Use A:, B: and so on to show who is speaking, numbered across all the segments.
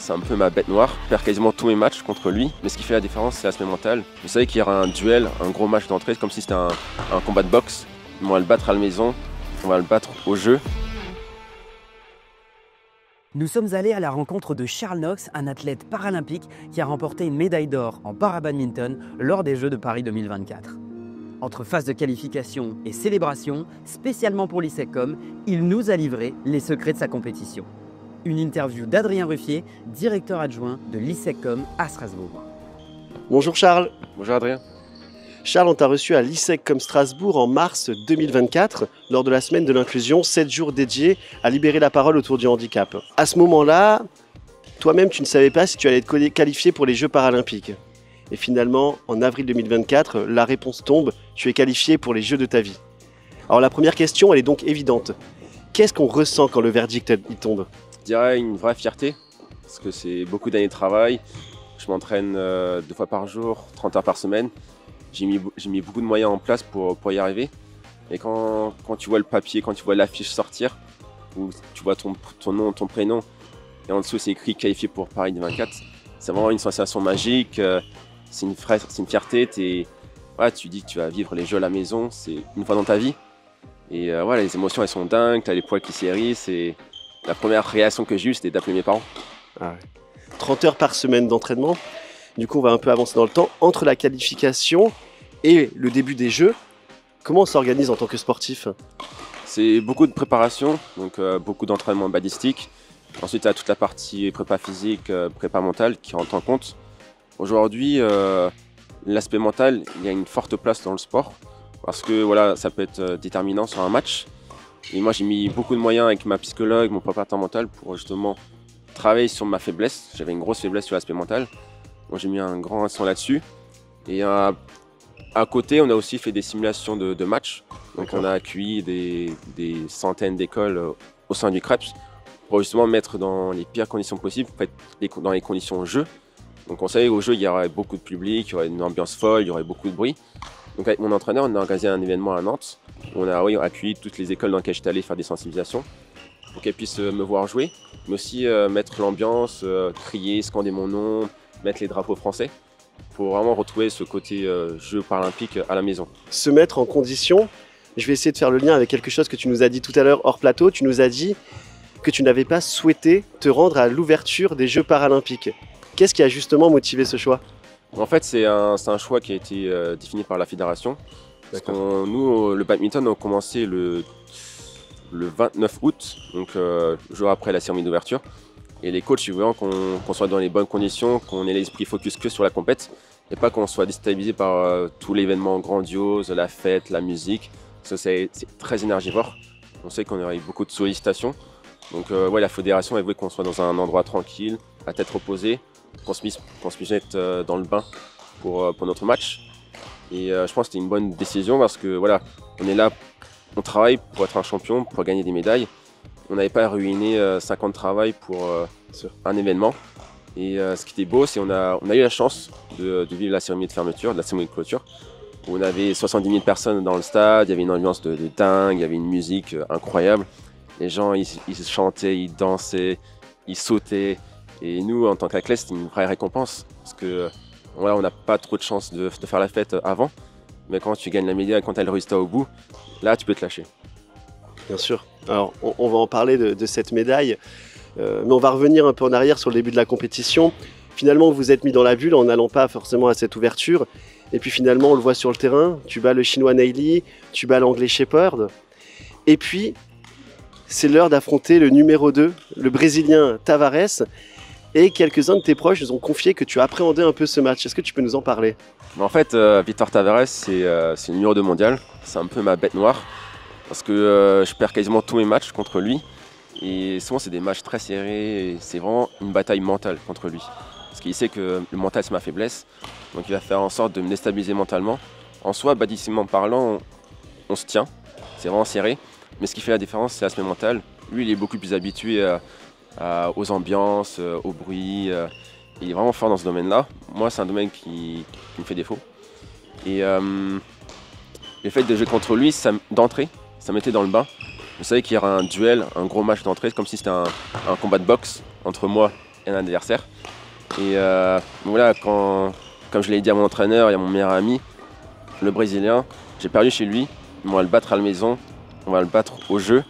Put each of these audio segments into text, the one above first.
A: c'est un peu ma bête noire. Je perds quasiment tous mes matchs contre lui. Mais ce qui fait la différence, c'est l'aspect mental. Vous savez qu'il y aura un duel, un gros match d'entrée, comme si c'était un combat de boxe. On va le battre à la maison, on va le battre au jeu.
B: Nous sommes allés à la rencontre de Charles Knox, un athlète paralympique qui a remporté une médaille d'or en para-badminton lors des Jeux de Paris 2024. Entre phase de qualification et célébration, spécialement pour l'ISECCOM, il nous a livré les secrets de sa compétition. Une interview d'Adrien Ruffier, directeur adjoint de l'ISECCOM à Strasbourg.
C: Bonjour Charles.
A: Bonjour Adrien.
C: Charles, on t'a reçu à l'ISECCOM Strasbourg en mars 2024, lors de la semaine de l'inclusion, 7 jours dédiés à libérer la parole autour du handicap. À ce moment-là, toi-même, tu ne savais pas si tu allais être qualifié pour les Jeux paralympiques. Et finalement, en avril 2024, la réponse tombe, tu es qualifié pour les Jeux de ta vie. Alors la première question, elle est donc évidente. Qu'est-ce qu'on ressent quand le verdict il tombe ?
A: Je dirais une vraie fierté, parce que c'est beaucoup d'années de travail. Je m'entraîne 2 fois par jour, 30 heures par semaine. J'ai mis beaucoup de moyens en place pour y arriver. Et quand tu vois le papier, quand tu vois l'affiche sortir, où tu vois ton nom, ton prénom, et en dessous c'est écrit qualifié pour Paris 2024, c'est vraiment une sensation magique. C'est une fierté. Tu dis que tu vas vivre les Jeux à la maison, c'est une fois dans ta vie. Et les émotions elles sont dingues, tu as les poils qui s'hérissent. Et la première réaction que j'ai eue, c'était d'appeler mes parents.
C: Ah ouais. 30 heures par semaine d'entraînement. Du coup, on va un peu avancer dans le temps. Entre la qualification et le début des Jeux, comment on s'organise en tant que sportif ?
A: C'est beaucoup de préparation, donc beaucoup d'entraînement balistique. Ensuite, tu as toute la partie prépa physique, prépa mentale qui rentre en compte. Aujourd'hui, l'aspect mental, il y a une forte place dans le sport parce que ça peut être déterminant sur un match. Et moi, j'ai mis beaucoup de moyens avec ma psychologue, mon préparateur mental pour justement travailler sur ma faiblesse. J'avais une grosse faiblesse sur l'aspect mental. Donc, j'ai mis un grand accent là-dessus. Et à côté, on a aussi fait des simulations de matchs. Donc, on a accueilli des centaines d'écoles au sein du CREPS pour justement mettre dans les pires conditions possibles, dans les conditions jeu. Donc, on savait qu'au jeu, il y aurait beaucoup de public, il y aurait une ambiance folle, il y aurait beaucoup de bruit. Donc, avec mon entraîneur, on a organisé un événement à Nantes. On a accueilli toutes les écoles dans lesquelles j'étais allé faire des sensibilisations pour qu'elles puissent me voir jouer, mais aussi mettre l'ambiance, crier, scander mon nom, mettre les drapeaux français pour vraiment retrouver ce côté jeu paralympique à la maison.
C: Se mettre en condition, je vais essayer de faire le lien avec quelque chose que tu nous as dit tout à l'heure hors plateau. Tu nous as dit que tu n'avais pas souhaité te rendre à l'ouverture des Jeux paralympiques. Qu'est-ce qui a justement motivé ce choix ?
A: En fait, c'est un choix qui a été défini par la fédération. Parce que nous, le badminton, on a commencé le 29 août, donc jour après la cérémonie d'ouverture. Et les coachs, ils voulaient qu'on soit dans les bonnes conditions, qu'on ait l'esprit focus que sur la compète, et pas qu'on soit déstabilisé par tout l'événement grandiose, la fête, la musique. Ça, c'est très énergivore. On sait qu'on aurait eu beaucoup de sollicitations. Donc la fédération, elle voulait qu'on soit dans un endroit tranquille, à tête reposée, qu'on se mette dans le bain pour notre match. Et je pense que c'était une bonne décision parce que on est là, on travaille pour être un champion, pour gagner des médailles. On n'avait pas ruiné 5 ans de travail pour un événement. Et ce qui était beau, c'est qu'on a eu la chance de vivre la cérémonie de fermeture, de la cérémonie de clôture, où on avait 70 000 personnes dans le stade, il y avait une ambiance de dingue, il y avait une musique incroyable. Les gens, ils chantaient, ils dansaient, ils sautaient. Et nous, en tant qu'athlètes, c'était une vraie récompense. Parce que on n'a pas trop de chance de faire la fête avant. Mais quand tu gagnes la médaille, quand tu as le résultat au bout, là, tu peux te lâcher.
C: Bien sûr. Alors, on va en parler de cette médaille. Mais on va revenir un peu en arrière sur le début de la compétition. Finalement, vous vous êtes mis dans la bulle en n'allant pas forcément à cette ouverture. Et puis finalement, on le voit sur le terrain. Tu bats le chinois Neili, tu bats l'anglais Shepherd. Et puis, c'est l'heure d'affronter le numéro 2, le brésilien Tavares. Et quelques-uns de tes proches nous ont confié que tu appréhendais un peu ce match. Est-ce que tu peux nous en parler ?
A: En fait, Victor Tavares, c'est le numéro 2 mondial. C'est un peu ma bête noire. Parce que je perds quasiment tous mes matchs contre lui. Et souvent, c'est des matchs très serrés. Et c'est vraiment une bataille mentale contre lui. Parce qu'il sait que le mental, c'est ma faiblesse. Donc il va faire en sorte de me déstabiliser mentalement. En soi, badistiquement parlant, on se tient. C'est vraiment serré. Mais ce qui fait la différence, c'est l'aspect mental. Lui, il est beaucoup plus habitué aux ambiances, au bruit. Il est vraiment fort dans ce domaine-là. Moi, c'est un domaine qui me fait défaut. Et le fait de jouer contre lui, d'entrée, ça me mettait dans le bain. Je savais qu'il y aurait un duel, un gros match d'entrée, comme si c'était un combat de boxe entre moi et un adversaire. Et voilà, comme je l'ai dit à mon entraîneur et à mon meilleur ami, le Brésilien, j'ai perdu chez lui, on va le battre à la maison, on va le battre au jeu,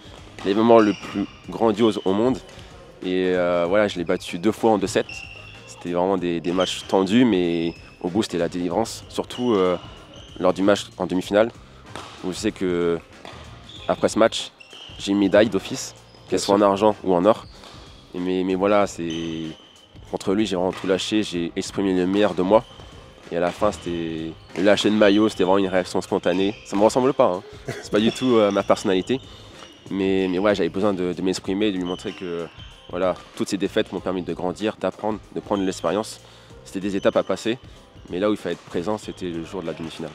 A: l'événement le plus grandiose au monde. Et voilà, je l'ai battu 2 fois en 2-7. C'était vraiment des matchs tendus, mais au bout c'était la délivrance, surtout lors du match en demi-finale, où je sais que après ce match, j'ai une médaille d'office, qu'elle soit en argent ou en or. Mais voilà, contre lui, j'ai vraiment tout lâché, j'ai exprimé le meilleur de moi. Et à la fin, c'était le lâcher de maillot, c'était vraiment une réaction spontanée. Ça ne me ressemble pas, hein. C'est pas du tout ma personnalité. Mais ouais, j'avais besoin de m'exprimer, de lui montrer que voilà, toutes ces défaites m'ont permis de grandir, d'apprendre, de prendre de l'expérience. C'était des étapes à passer, mais là où il fallait être présent, c'était le jour de la demi-finale.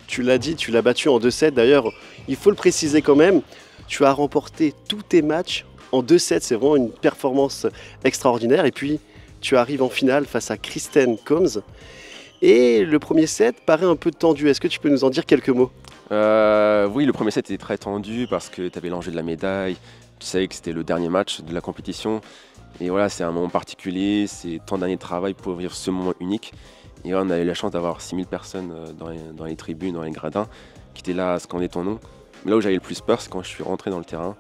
C: Tu l'as dit, tu l'as battu en 2-7. D'ailleurs, il faut le préciser quand même, tu as remporté tous tes matchs en 2-7. C'est vraiment une performance extraordinaire. Et puis, tu arrives en finale face à Kristen Combs. Et le premier set paraît un peu tendu. Est-ce que tu peux nous en dire quelques mots ?
A: Oui, le premier set était très tendu parce que tu avais l'enjeu de la médaille. Tu savais que c'était le dernier match de la compétition. Et voilà, c'est un moment particulier, c'est tant d'années de travail pour vivre ce moment unique. Et là, on a eu la chance d'avoir 6000 personnes dans les tribunes, dans les gradins, qui étaient là à scander ton nom. Mais là où j'avais le plus peur, c'est quand je suis rentré dans le terrain,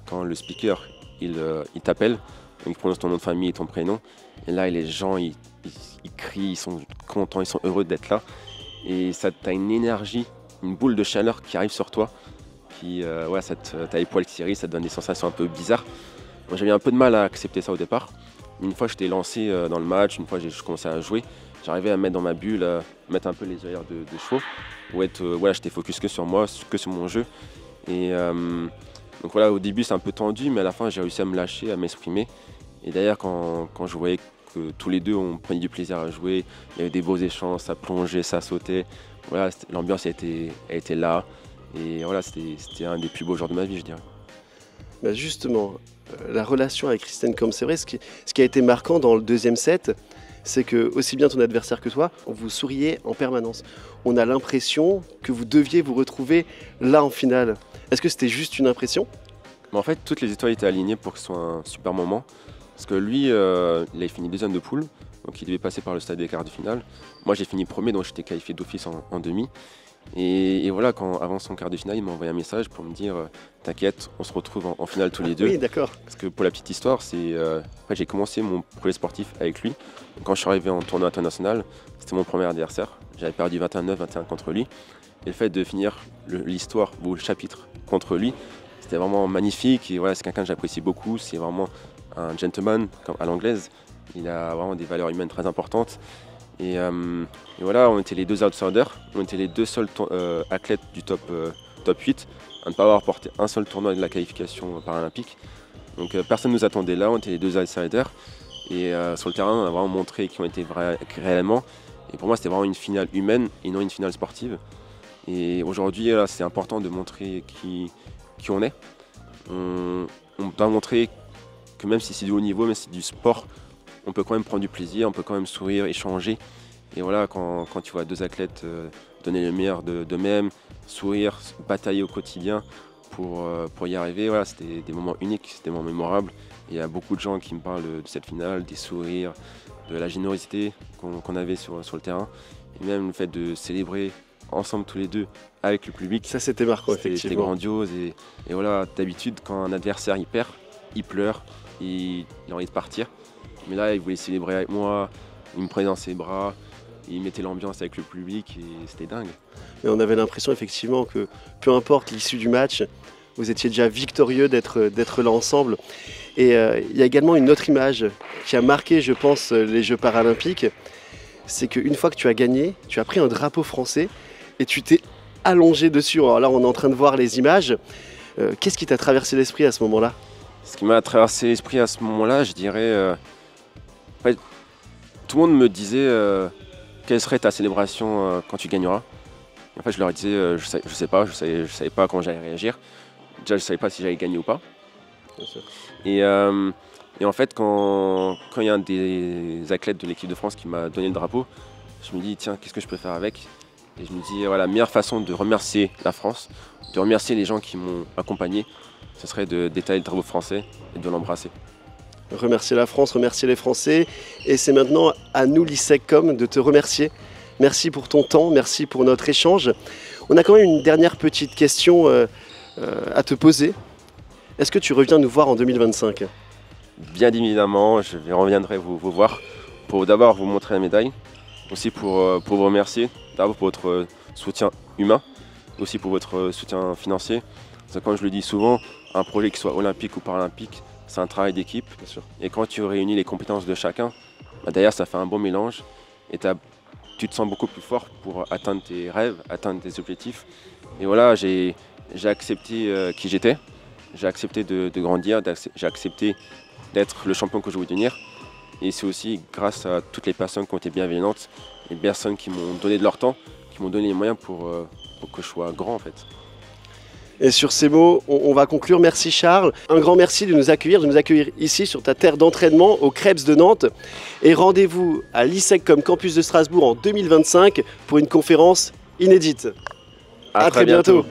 A: quand le speaker il t'appelle, il prononce ton nom de famille et ton prénom. Et là, les gens, ils crient, ils sont contents, ils sont heureux d'être là. Et ça, tu as une énergie, une boule de chaleur qui arrive sur toi. T'as les poils qui s'irrissent, ça te donne des sensations un peu bizarres. Moi, j'avais un peu de mal à accepter ça au départ. Une fois que j'étais lancé dans le match, une fois que je commençais à jouer, j'arrivais à me mettre dans ma bulle, à mettre un peu les œillères de chevaux, où j'étais focus que sur moi, que sur mon jeu. Et donc voilà, au début c'est un peu tendu, mais à la fin j'ai réussi à me lâcher, à m'exprimer. Et d'ailleurs quand je voyais que tous les deux on prenait du plaisir à jouer, il y avait des beaux échanges, ça plongeait, ça sautait. Voilà, l'ambiance elle était là. Et voilà, c'était un des plus beaux jours de ma vie, je dirais.
C: Bah justement, la relation avec Kristen Combs, c'est vrai, ce qui a été marquant dans le deuxième set, c'est que aussi bien ton adversaire que toi, vous souriez en permanence. On a l'impression que vous deviez vous retrouver là en finale. Est-ce que c'était juste une impression ?
A: Mais en fait, toutes les étoiles étaient alignées pour que ce soit un super moment. Parce que lui, il avait fini deuxième de poule, donc il devait passer par le stade des quarts de finale. Moi, j'ai fini premier, donc j'étais qualifié d'office en demi. Et voilà, avant son quart de finale, il m'a envoyé un message pour me dire t'inquiète, on se retrouve en finale tous les deux.
C: Oui, d'accord.
A: Parce que pour la petite histoire, j'ai commencé mon projet sportif avec lui. Quand je suis arrivé en tournoi international, c'était mon premier adversaire. J'avais perdu 21-9, 21 contre lui. Et le fait de finir l'histoire ou le chapitre contre lui, c'était vraiment magnifique. Et voilà, c'est quelqu'un que j'apprécie beaucoup. C'est vraiment un gentleman à l'anglaise. Il a vraiment des valeurs humaines très importantes. Et voilà, on était les deux outsiders, on était les deux seuls athlètes du top 8 à ne pas avoir porté un seul tournoi de la qualification paralympique. Donc personne ne nous attendait là, on était les deux outsiders. Et sur le terrain, on a vraiment montré qui on était réellement. Et pour moi, c'était vraiment une finale humaine et non une finale sportive. Et aujourd'hui, c'est important de montrer qui on est. On doit montrer que même si c'est du haut niveau, même si c'est du sport, on peut quand même prendre du plaisir, on peut quand même sourire, échanger. Et voilà, quand tu vois deux athlètes donner le meilleur d'eux-mêmes, sourire, batailler au quotidien pour y arriver, voilà, c'était des moments uniques, c'était des moments mémorables. Et il y a beaucoup de gens qui me parlent de cette finale, des sourires, de la générosité qu'on avait sur le terrain. Et même le fait de célébrer ensemble tous les deux avec le public.
C: Ça, c'était marquant, effectivement.
A: C'était grandiose. Et voilà, d'habitude, quand un adversaire il perd, il pleure, il a envie de partir. Mais là, il voulait célébrer avec moi, il me prenait dans ses bras, il mettait l'ambiance avec le public et c'était dingue.
C: Mais on avait l'impression effectivement que peu importe l'issue du match, vous étiez déjà victorieux d'être là ensemble. Et il y a également une autre image qui a marqué, je pense, les Jeux paralympiques. C'est qu'une fois que tu as gagné, tu as pris un drapeau français et tu t'es allongé dessus. Alors là, on est en train de voir les images. Qu'est-ce qui t'a traversé l'esprit à ce moment-là ?
A: Ce qui m'a traversé l'esprit à ce moment-là, je dirais... tout le monde me disait quelle serait ta célébration quand tu gagneras. En fait, je leur disais je sais pas, je savais pas comment j'allais réagir. Déjà, je savais pas si j'allais gagner ou pas.
C: Bien sûr.
A: Et en fait, quand il y a un des athlètes de l'équipe de France qui m'a donné le drapeau, je me dis tiens, qu'est-ce que je peux faire avec ? Et je me dis voilà, la meilleure façon de remercier la France, de remercier les gens qui m'ont accompagné, ce serait d'étaler le drapeau français et de l'embrasser.
C: remercier la France, remercier les Français. Et c'est maintenant à nous, l'ISECCOM, de te remercier. Merci pour ton temps, merci pour notre échange. On a quand même une dernière petite question à te poser. Est-ce que tu reviens nous voir en 2025?
A: Bien évidemment, je reviendrai vous voir pour d'abord vous montrer la médaille, aussi pour vous remercier, d'abord pour votre soutien humain, aussi pour votre soutien financier. Parce que comme je le dis souvent, un projet qui soit olympique ou paralympique, c'est un travail d'équipe. Et quand tu réunis les compétences de chacun, derrière ça fait un bon mélange et tu te sens beaucoup plus fort pour atteindre tes rêves, atteindre tes objectifs. Et voilà, j'ai accepté qui j'étais, j'ai accepté de grandir, j'ai accepté d'être le champion que je voulais devenir. Et c'est aussi grâce à toutes les personnes qui ont été bienveillantes, les personnes qui m'ont donné de leur temps, qui m'ont donné les moyens pour que je sois grand en fait.
C: Et sur ces mots, on va conclure. Merci Charles. Un grand merci de nous accueillir ici sur ta terre d'entraînement au Krebs de Nantes. Et rendez-vous à l'ISECCOM Campus de Strasbourg en 2025 pour une conférence inédite. À très bientôt.